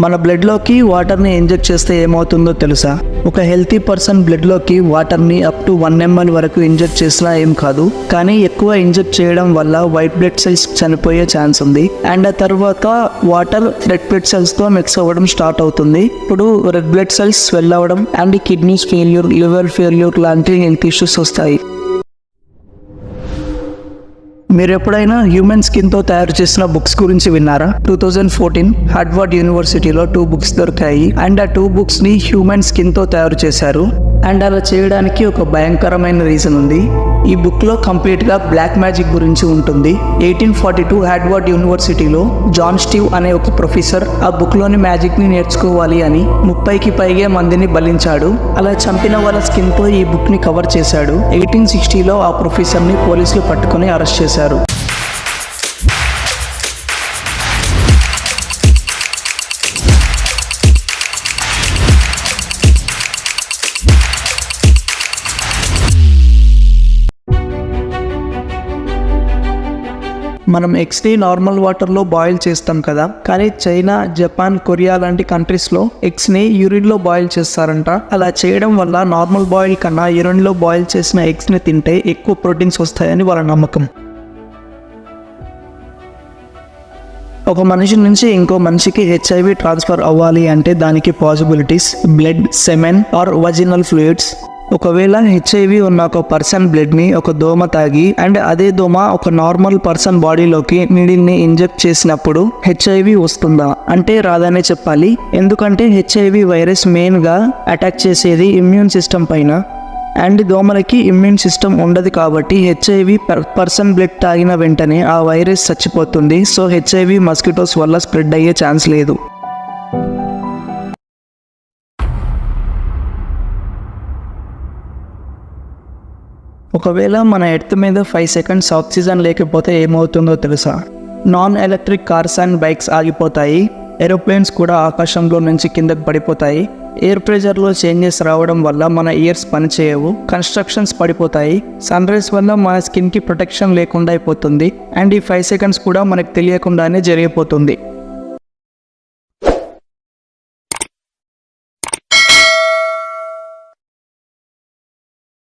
మన బ్లడ్లోకి వాటర్ని ఇంజెక్ట్ చేస్తే ఏమవుతుందో తెలుసా? ఒక హెల్తీ పర్సన్ బ్లడ్లోకి వాటర్ని అప్ టు 1 ml వరకు ఇంజెక్ట్ చేసినా ఏం కాదు. కానీ ఎక్కువ ఇంజెక్ట్ చేయడం వల్ల వైట్ బ్లడ్ సెల్స్ చనిపోయే ఛాన్స్ ఉంది. అండ్ ఆ తర్వాత వాటర్ రెడ్ బ్లడ్ సెల్స్తో మిక్స్ అవ్వడం స్టార్ట్ అవుతుంది. ఇప్పుడు రెడ్ బ్లడ్ సెల్స్ స్వెల్ అవ్వడం and kidneys failure, liver failure లాంటి హెల్త్ ఇష్యూస్ వస్తాయి. మీరు ఎప్పుడైనా హ్యూమన్ స్కిన్తో తయారు చేసిన బుక్స్ గురించి విన్నారా? 2014 హార్వర్డ్ యూనివర్సిటీలో 2 బుక్స్ దొరికాయి. అండ్ ఆ 2 బుక్స్ని హ్యూమన్ స్కిన్తో తయారు చేశారు. అండ్ అలా చేయడానికి ఒక భయంకరమైన రీజన్ ఉంది. ఈ బుక్లో కంప్లీట్గా బ్లాక్ మ్యాజిక్ గురించి ఉంటుంది. 1842 హార్వర్డ్ యూనివర్సిటీలో జాన్ స్టీవ్ అనే ఒక ప్రొఫెసర్ ఆ బుక్లోని మ్యాజిక్ని నేర్చుకోవాలి అని 30కి పైగా మందిని బలించాడు. అలా చంపిన వాళ్ళ స్కిన్తో ఈ బుక్ని కవర్ చేశాడు. 1860లో ఆ ప్రొఫెసర్ని పోలీసులు పట్టుకొని అరెస్ట్ చేశారు. మనం ఎగ్స్ని నార్మల్ వాటర్లో బాయిల్ చేస్తాం కదా, కానీ చైనా, జపాన్, కొరియా లాంటి కంట్రీస్లో ఎగ్స్ని యూరిన్లో బాయిల్ చేస్తారంట. అలా చేయడం వల్ల నార్మల్ బాయిల్ కన్నా యూరిన్లో బాయిల్ చేసిన ఎగ్స్ని తింటే ఎక్కువ ప్రోటీన్స్ వస్తాయని వాళ్ళ నమ్మకం. ఒక మనిషి నుంచి ఇంకో మనిషికి HIV ట్రాన్స్ఫర్ అవ్వాలి అంటే దానికి possibilities blood, semen or vaginal fluids. ఒకవేళ HIV ఉన్న ఒక పర్సన్ బ్లడ్ని ఒక దోమ తాగి అండ్ అదే దోమ ఒక నార్మల్ పర్సన్ బాడీలోకి నీడిల్ని ఇంజెక్ట్ చేసినప్పుడు HIV వస్తుందా అంటే రాదనే చెప్పాలి. ఎందుకంటే HIV వైరస్ మెయిన్గా అటాక్ చేసేది ఇమ్యూన్ సిస్టమ్ పైన. అండ్ దోమలకి ఇమ్యూన్ సిస్టమ్ ఉండదు కాబట్టి HIV పర్సన్ బ్లడ్ తాగిన వెంటనే ఆ వైరస్ చచ్చిపోతుంది. సో HIV మస్కిటోస్ వల్ల స్ప్రెడ్ అయ్యే ఛాన్స్ లేదు. ఒకవేళ మన ఎర్త్ మీద 5 seconds ఆక్సిజన్ లేకపోతే ఏమవుతుందో తెలుసా? Non electric cars and bikes ఆగిపోతాయి. ఏరోప్లేన్స్ కూడా ఆకాశంలో నుంచి కిందకు పడిపోతాయి. ఎయిర్ ప్రెషర్లో చేంజెస్ రావడం వల్ల మన ఇయర్స్ పనిచేయవు. కన్స్ట్రక్షన్స్ పడిపోతాయి. సన్ రైజ్ వల్ల మన స్కిన్కి ప్రొటెక్షన్ లేకుండా అయిపోతుంది. అండ్ ఈ 5 seconds కూడా మనకు తెలియకుండానే జరిగిపోతుంది.